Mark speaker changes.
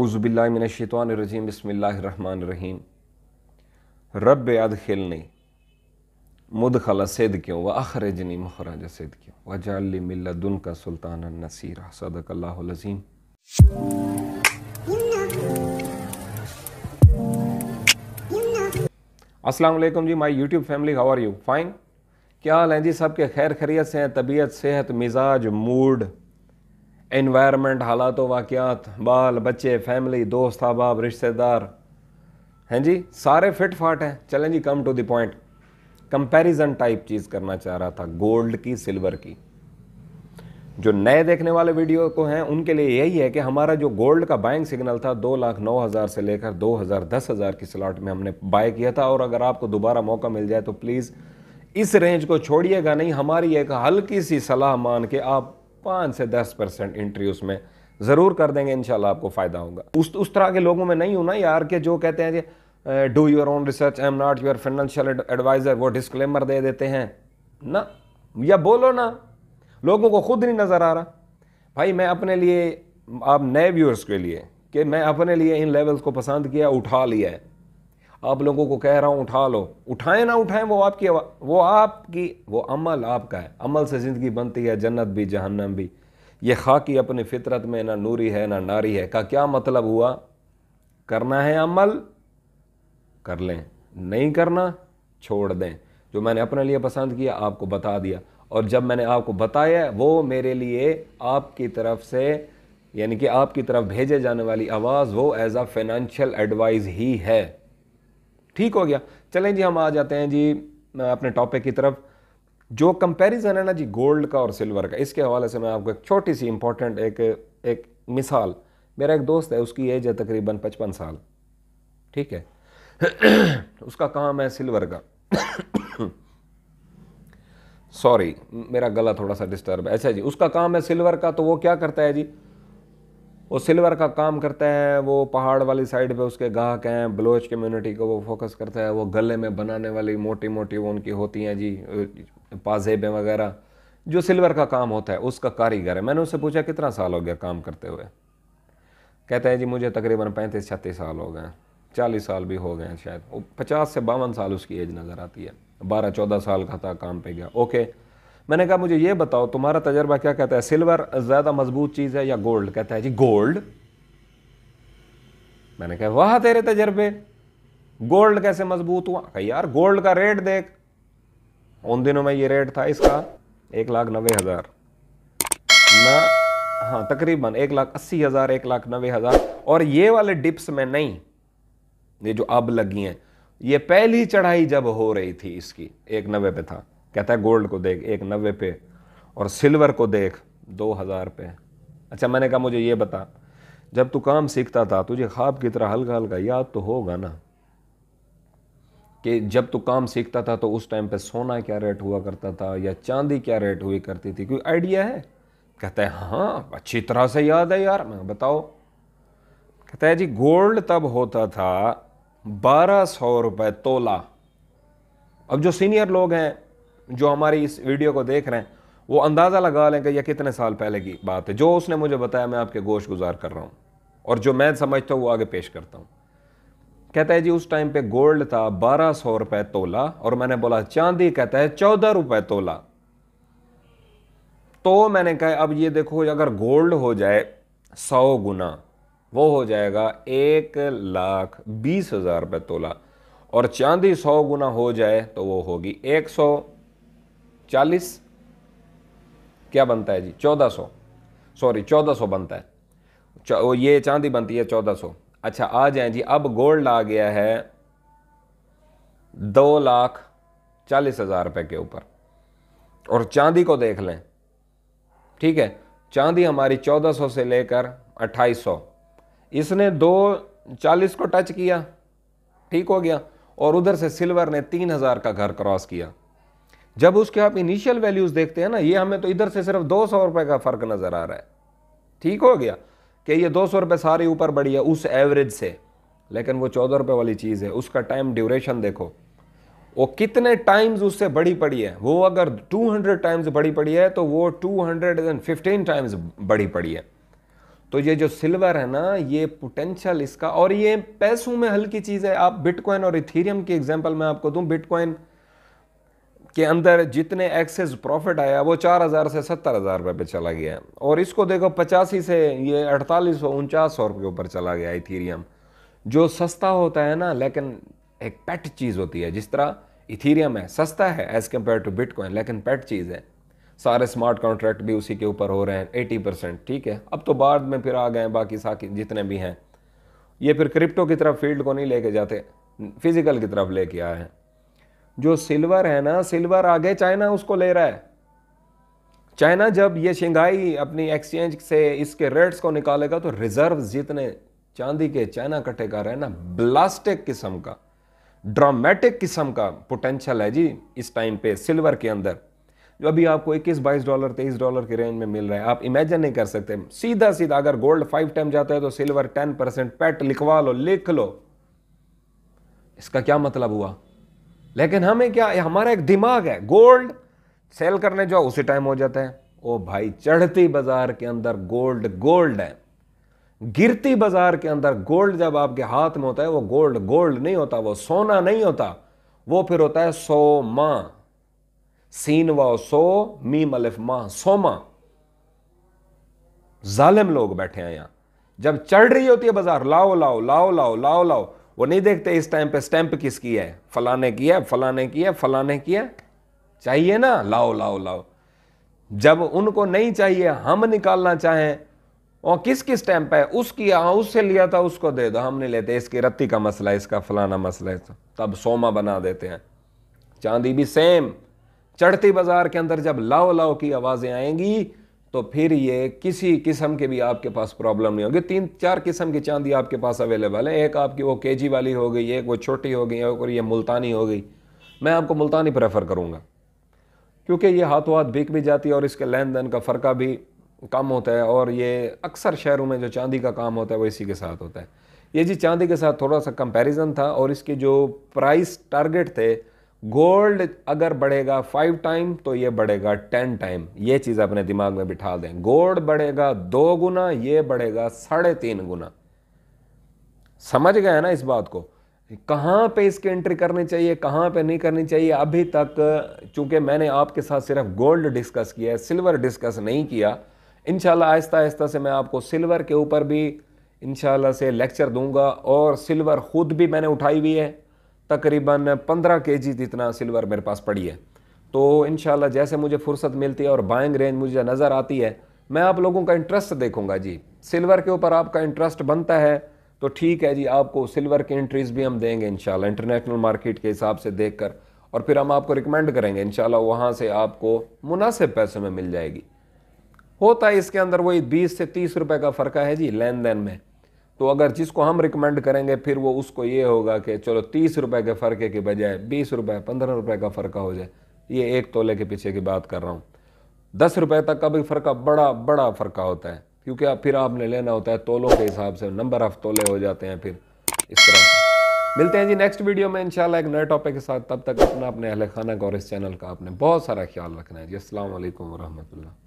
Speaker 1: औज़ुबिल्लाहि मिनश्शैतानिर्रजीम बिस्मिल्लाहिर्रहमानिर्रहीम रब्बि अदखिलनी मुदखल सिद्क़िन व अख़रिजनी मख़रज सिद्क़िन वजअल ली मिन लदुनका सुल्तानन नसीरा सदक़ल्लाहुल अज़ीम। अस्सलाम वालेकुम जी, my YouTube family, how are you? Fine. क्या हाल है जी? सबके खैर खैरियत से हैं? तबीयत, सेहत, मिजाज, मूड, एनवायरनमेंट, हालात वाक़यात, बाल बच्चे, फैमिली, दोस्त अहबाब, रिश्तेदार हैं जी, सारे फिट फाट हैं। चलें जी, come to the point. Comparison type चीज़ करना चाह रहा था, गोल्ड की, सिल्वर की। जो नए देखने वाले वीडियो को हैं उनके लिए यही है कि हमारा जो गोल्ड का बाइंग सिग्नल था 2,09,000 से लेकर 2,10,000 की स्लॉट में हमने बाय किया था। और अगर आपको दोबारा मौका मिल जाए तो प्लीज़ इस रेंज को छोड़िएगा नहीं। हमारी एक हल्की सी सलाह मान के आप 5 से 10% एंट्री उसमें ज़रूर कर देंगे, इंशाल्लाह आपको फ़ायदा होगा। उस तरह के लोगों में नहीं हूं ना यार कि जो कहते हैं कि do your own research, I am not your financial advisor, वो डिस्क्लेमर दे देते हैं ना, या बोलो ना, लोगों को खुद नहीं नज़र आ रहा। भाई मैं अपने लिए, आप नए व्यूअर्स के लिए, कि मैं अपने लिए इन लेवल्स को पसंद किया, उठा लिया है। आप लोगों को कह रहा हूं उठा लो, उठाएं ना उठाएं वो आपकी वो अमल आपका है। अमल से ज़िंदगी बनती है, जन्नत भी जहन्नम भी। ये खाकी अपनी फितरत में ना नूरी है ना नारी है का क्या मतलब हुआ? करना है अमल कर लें, नहीं करना छोड़ दें। जो मैंने अपने लिए पसंद किया आपको बता दिया, और जब मैंने आपको बताया वो मेरे लिए आपकी तरफ से, यानी कि आपकी तरफ भेजे जाने वाली आवाज़ वो एज अ फाइनेंशियल एडवाइस ही है। ठीक हो गया। चलें जी, हम आ जाते हैं जी अपने टॉपिक की तरफ। जो कंपैरिजन है ना जी गोल्ड का और सिल्वर का, इसके हवाले से मैं आपको एक छोटी सी इंपॉर्टेंट एक मिसाल। मेरा एक दोस्त है, उसकी एज है तकरीबन 55 साल, ठीक है। उसका काम है सिल्वर का। सॉरी, मेरा गला थोड़ा सा डिस्टर्ब है। अच्छा जी, उसका काम है सिल्वर का। तो वो क्या करता है जी, वो सिल्वर का काम करता है। वो पहाड़ वाली साइड पे उसके गाहक हैं, बलोच कम्युनिटी को वो फोकस करता है। वो गले में बनाने वाली मोटी मोटी वो उनकी होती हैं जी पाजेबें वगैरह, जो सिल्वर का काम होता है उसका कारीगर है। मैंने उससे पूछा कितना साल हो गया काम करते हुए? कहता है जी मुझे तकरीबन 35-36 साल हो गए, 40 साल भी हो गए हैं शायद। 50 से 52 साल उसकी एज नज़र आती है। 12-14 साल का था, काम पे गया। ओके, मैंने कहा मुझे ये बताओ तुम्हारा तजर्बा क्या कहता है, सिल्वर ज़्यादा मजबूत चीज़ है या गोल्ड? कहता है जी गोल्ड। मैंने कहा वाह तेरे तजर्बे, गोल्ड कैसे मजबूत हुआ? कहा यार गोल्ड का रेट देख, उन दिनों में ये रेट था इसका 1,90,000 ना, हाँ तकरीबन 1,80,000, 1,90,000। और ये वाले डिप्स में नहीं, ये जो अब लगी हैं, ये पहली चढ़ाई जब हो रही थी इसकी 1,90 पे था। कहता है गोल्ड को देख 1,90 पे, और सिल्वर को देख 2,000 पे। अच्छा, मैंने कहा मुझे ये बता, जब तू काम सीखता था तुझे ख्वाब की तरह हल्का हल्का याद तो होगा ना कि जब तू काम सीखता था तो उस टाइम पे सोना क्या रेट हुआ करता था या चांदी क्या रेट हुई करती थी, कोई आइडिया है? कहता है हाँ अच्छी तरह से याद है यार। मैं बताओ। कहता है जी गोल्ड तब होता था 1,200 रुपये तोला। अब जो सीनियर लोग हैं जो हमारी इस वीडियो को देख रहे हैं वो अंदाज़ा लगा लें कि यह कितने साल पहले की बात है। जो उसने मुझे बताया मैं आपके गोश गुजार कर रहा हूँ, और जो मैं समझता हूँ वो आगे पेश करता हूँ। कहता है जी उस टाइम पे गोल्ड था 1,200 रुपये तोला, और मैंने बोला चांदी? कहता है 14 रुपये तोला। तो मैंने कहा अब ये देखो, अगर गोल्ड हो जाए 100 गुना, वो हो जाएगा 1,20,000 रुपये तोला, और चांदी 100 गुना हो जाए तो वो होगी 140, क्या बनता है जी 1400, सॉरी 1400 बनता है। ये चांदी बनती है 1400। अच्छा आ जाए जी, अब गोल्ड आ गया है 2,40,000 रुपये के ऊपर, और चांदी को देख लें, ठीक है। चांदी हमारी 1400 से लेकर 2,800, इसने 2,40 को टच किया, ठीक हो गया। और उधर से सिल्वर ने 3,000 का घर क्रॉस किया। जब उसके आप इनिशियल वैल्यूज देखते हैं ना, ये हमें तो इधर से सिर्फ 200 रुपये का फर्क नजर आ रहा है, ठीक हो गया, कि ये 200 रुपये सारी ऊपर बढ़ी है उस एवरेज से। लेकिन वो 14 रुपये वाली चीज़ है, उसका टाइम ड्यूरेशन देखो, वो कितने टाइम्स उससे बड़ी पड़ी है। वो अगर 200 टाइम्स बड़ी पड़ी है तो वो 215 टाइम्स बड़ी पड़ी है। तो ये जो सिल्वर है ना, ये पोटेंशियल इसका, और ये पैसों में हल्की चीज़ है। आप बिटकॉइन और इथेरियम की एग्जांपल मैं आपको दूं, बिटकॉइन के अंदर जितने एक्सेस प्रॉफिट आया वो 4,000 से 70,000 रुपये पे चला गया, और इसको देखो 85 से ये 4800-4900 रुपये ऊपर चला गया इथेरियम। जो सस्ता होता है ना, लेकिन एक पेट चीज़ होती है, जिस तरह इथेरियम है, सस्ता है एज कम्पेयर टू बिटकॉइन, लेकिन पेट चीज़ है। सारे स्मार्ट कॉन्ट्रैक्ट भी उसी के ऊपर हो रहे हैं 80%, ठीक है। अब तो बाद में फिर आ गए बाकी साकी जितने भी हैं, ये फिर क्रिप्टो की तरफ फील्ड को नहीं लेके जाते, फिजिकल की तरफ लेके आए हैं। जो सिल्वर है ना, सिल्वर आगे चाइना उसको ले रहा है। चाइना जब ये शंघाई अपनी एक्सचेंज से इसके रेट्स को निकालेगा तो रिजर्व जितने चांदी के चाइना इकट्ठे कर रहे हैं ना, ब्लास्टिक किस्म का, ड्रामेटिक किस्म का पोटेंशियल है जी इस टाइम पे सिल्वर के अंदर, जो अभी आपको 21-22 डॉलर 23 डॉलर की रेंज में मिल रहा है। आप इमेजिन नहीं कर सकते। सीधा सीधा अगर गोल्ड 5 टाइम जाता है तो सिल्वर 10%, पेट लिखवा लो, लिख लो, इसका क्या मतलब हुआ। लेकिन हमें क्या, हमारा एक दिमाग है, गोल्ड सेल करने जाओ उसी टाइम हो जाता है। ओ भाई, चढ़ती बाजार के अंदर गोल्ड गोल्ड है, गिरती बाजार के अंदर गोल्ड जब आपके हाथ में होता है, वो गोल्ड गोल्ड नहीं होता, वो सोना नहीं होता, वो फिर होता है सोमा, सीन व सो मीम अलिफ मां, सोमा। जालिम लोग बैठे हैं यहां। जब चढ़ रही होती है बाजार, लाओ लाओ लाओ लाओ लाओ लाओ, वो नहीं देखते इस टाइम पे स्टैंप किसकी है, फलाने की है, फलाने की है, फलाने की है, चाहिए ना, लाओ लाओ लाओ। जब उनको नहीं चाहिए, हम निकालना चाहें, और किसकी स्टैंप है, उसकी, हाँ उससे लिया था उसको दे दो, हम नहीं लेते, इसकी रत्ती का मसला है, इसका फलाना मसला है, तब सोमा बना देते हैं। चांदी भी सेम, चढ़ती बाजार के अंदर जब लाओ लाओ की आवाजें आएंगी तो फिर ये किसी किस्म के भी आपके पास प्रॉब्लम नहीं होगी। 3-4 किस्म की चांदी आपके पास अवेलेबल है, एक आपकी वो केजी वाली हो गई, एक वो छोटी हो गई, और ये मुल्तानी हो गई। मैं आपको मुल्तानी प्रेफर करूंगा, क्योंकि ये हाथों हाथ बिक भी जाती है और इसके लेन देन का फ़र्का भी कम होता है, और ये अक्सर शहरों में जो चांदी का काम होता है वो इसी के साथ होता है। ये जी चांदी के साथ थोड़ा सा कंपैरिजन था, और इसके जो प्राइस टारगेट थे, गोल्ड अगर बढ़ेगा 5 टाइम तो ये बढ़ेगा 10 टाइम, ये चीज़ अपने दिमाग में बिठा दें। गोल्ड बढ़ेगा 2 गुना, ये बढ़ेगा 3.5 गुना। समझ गए ना इस बात को, कहाँ पे इसकी एंट्री करनी चाहिए, कहाँ पे नहीं करनी चाहिए। अभी तक चूंकि मैंने आपके साथ सिर्फ गोल्ड डिस्कस किया है, सिल्वर डिस्कस नहीं किया। इंशाल्लाह आहिस्ता आहिस्ता से मैं आपको सिल्वर के ऊपर भी इंशाल्लाह से लेक्चर दूंगा, और सिल्वर खुद भी मैंने उठाई हुई है, तकरीबन 15 केजी जितना सिल्वर मेरे पास पड़ी है। तो इंशाल्लाह जैसे मुझे फुर्सत मिलती है और बाइंग रेंज मुझे नज़र आती है, मैं आप लोगों का इंटरेस्ट देखूंगा जी। सिल्वर के ऊपर आपका इंटरेस्ट बनता है तो ठीक है जी, आपको सिल्वर की एंट्रीज भी हम देंगे इंशाल्लाह इंटरनेशनल मार्केट के हिसाब से देखकर, और फिर हम आपको रिकमेंड करेंगे इंशाल्लाह, वहाँ से आपको मुनासिब पैसों में मिल जाएगी। होता है इसके अंदर वही 20 से 30 रुपए का फ़र्क है जी लेन देन में। तो अगर जिसको हम रिकमेंड करेंगे फिर वो उसको ये होगा कि चलो 30 रुपए के फ़र्क के बजाय 20 रुपए 15 रुपए का फ़र्क हो जाए। ये 1 तोले के पीछे की बात कर रहा हूँ। 10 रुपए तक का भी फ़र्क बड़ा बड़ा फ़र्क होता है, क्योंकि आप फिर आपने लेना होता है तोलों के हिसाब से, नंबर ऑफ तोले हो जाते हैं फिर इस तरह से। मिलते हैं जी नेक्स्ट वीडियो में इंशाल्लाह एक नए टॉपिक के साथ। तब तक अपने अहले खाना का और इस चैनल का आपने बहुत सारा ख्याल रखना है जी। अस्सलाम वालेकुम वरहमतुल्लाह।